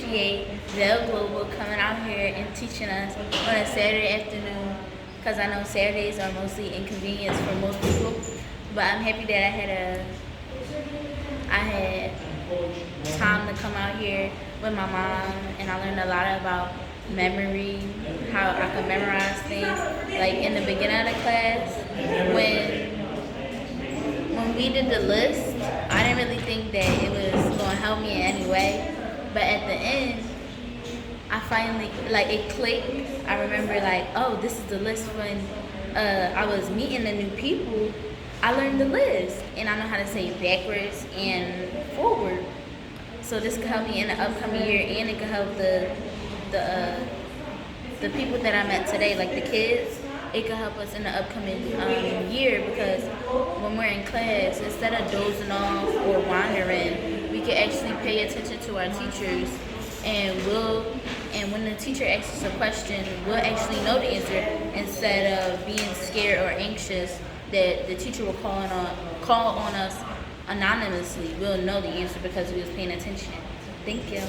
appreciate Bell Global coming out here and teaching us on a Saturday afternoon, because I know Saturdays are mostly inconvenience for most people. But I'm happy that I had time to come out here with my mom, and I learned a lot about memory, how I could memorize things. Like in the beginning of the class, when we did the list, I didn't really think that it was going to help me in any way. But at the end, I finally, like, it clicked. I remember, like, oh, this is the list when I was meeting the new people. I learned the list, and I know how to say it backwards and forward. So this could help me in the upcoming year, and it could help the people that I met today, like the kids. It could help us in the upcoming year, because when we're in class, instead of dozing off or wandering, we can actually pay attention to our teachers, and when the teacher asks us a question, we'll actually know the answer instead of being scared or anxious that the teacher will call on us anonymously. We'll know the answer because we was paying attention. Thank you.